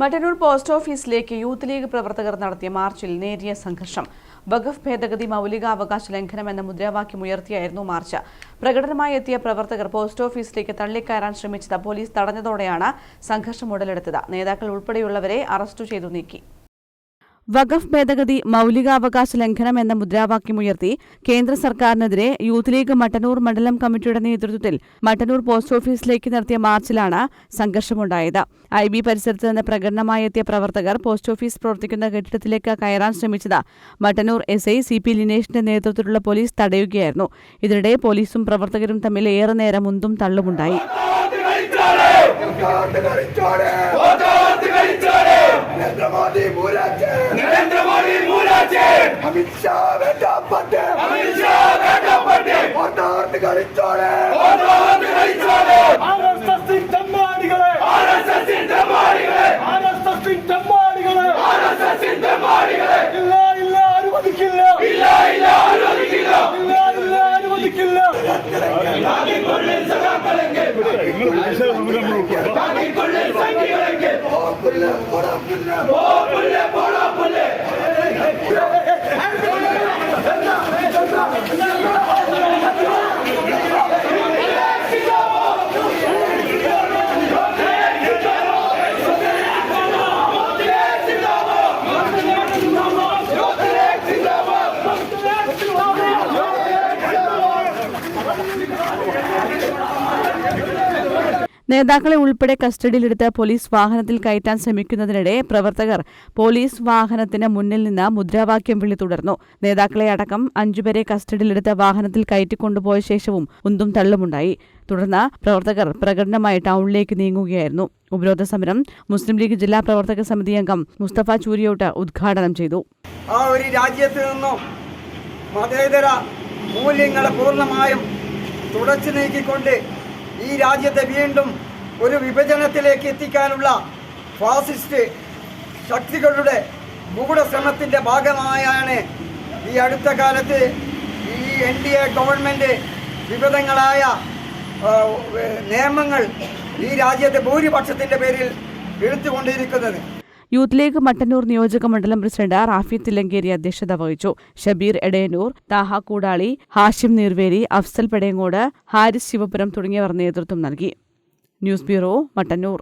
Mattannur post ഓഫീസിലേക്ക് youth league പ്രവർത്തകർ നടത്തിയ മാർച്ചിൽ നേരിയ സംഘർഷം. വഖഫ് ഭേദഗതി മൗലികാവകാശ ലംഘനമെന്ന മുദ്രാവാക്യമുയർത്തിയായിരുന്നു മാർച്ച്. പ്രകടനമായി എത്തിയ പ്രവർത്തകർ പോസ്റ്റ് ഓഫീസിലേക്ക് തള്ളിക്കയറാൻ ശ്രമിച്ചത് പോലീസ് തടഞ്ഞതോടെയാണ് സംഘർഷം ഉടലെടുത്തത്. നേതാക്കൾ ഉൾപ്പെടെയുള്ളവരെ അറസ്റ്റ് ചെയ്തു നീക്കി. വഖഫ് ഭേദഗതി മൗലികാവകാശ ലംഘനം എന്ന മുദ്രാവാക്യമുയർത്തി കേന്ദ്ര സർക്കാരിനെതിരെ യൂത്ത് ലീഗ് മട്ടന്നൂർ മണ്ഡലം കമ്മിറ്റിയുടെ നേതൃത്വത്തിൽ മട്ടന്നൂർ പോസ്റ്റ് ഓഫീസിലേക്ക് നടത്തിയ മാർച്ചിലാണ് സംഘർഷമുണ്ടായത്. IB പരിസരത്ത് നിന്ന് പ്രകടനമായി എത്തിയ പ്രവർത്തകർ പോസ്റ്റ് ഓഫീസ് പ്രവർത്തിക്കുന്ന കെട്ടിടത്തിലേക്ക് കയറാൻ ശ്രമിച്ചത് മട്ടന്നൂർ SI CP ലിനേഷിന്റെ നേതൃത്വത്തിലുള്ള പോലീസ് തടയുകയായിരുന്നു. ഇതിനിടെ പോലീസും പ്രവർത്തകരും തമ്മിൽ ഏറെ നേരം ഉന്തും തള്ളുമുണ്ടായി. നേതാക്കളെ ഉൾപ്പെടെ കസ്റ്റഡിയിലെടുത്ത് പോലീസ് വാഹനത്തിൽ കയറ്റാൻ ശ്രമിക്കുന്നതിനിടെ പ്രവർത്തകർ പോലീസ് വാഹനത്തിന് മുന്നിൽ നിന്ന് മുദ്രാവാക്യം വിളി തുടർന്നു. നേതാക്കളെ അടക്കം 5 പേരെ കസ്റ്റഡിയിലെടുത്ത് വാഹനത്തിൽ കയറ്റിക്കൊണ്ടുപോയ ശേഷവും ഉന്തും തള്ളുമുണ്ടായി. തുടർന്ന് പ്രവർത്തകർ പ്രകടനമായി ടൗണിലേക്ക് നീങ്ങുകയായിരുന്നു. ഉപരോധ സമരം മുസ്ലിം ലീഗ് ജില്ലാ പ്രവർത്തക സമിതി അംഗം മുസ്തഫ ചൂരിയോട്ട് ഉദ്ഘാടനം ചെയ്തു. ആ ഒരു രാജ്യത്ത് നിന്നും മതേതര മൂല്യങ്ങളെ പൂർണ്ണമായും തുടച്ചു നീക്കിക്കൊണ്ട് ഈ രാജ്യത്തെ വീണ്ടും ഒരു വിഭജനത്തിലേക്ക് എത്തിക്കാനുള്ള ഫാസിസ്റ്റ് ശക്തികളുടെ ഗൂഢശ്രമത്തിൻ്റെ ഭാഗമായാണ് ഈ അടുത്ത കാലത്ത് ഈ NDA ഗവൺമെൻറ് വിവിധങ്ങളായ നിയമങ്ങൾ ഈ രാജ്യത്തെ ഭൂരിപക്ഷത്തിൻ്റെ പേരിൽ എടുത്തുകൊണ്ടിരിക്കുന്നത്. യൂത്ത് ലീഗ് മട്ടന്നൂർ നിയോജക മണ്ഡലം പ്രസിഡന്റ് റാഫി തില്ലങ്കേരി അധ്യക്ഷത വഹിച്ചു. ഷബീർ എടയന്നൂർ, താഹ കൂടാളി, ഹാഷിം നീർവേലി, അഫ്സൽ പെടയങ്ങോട്, ഹാരിസ് ശിവപുരം തുടങ്ങിയവർ നേതൃത്വം നൽകി. News bureau, Mattannur.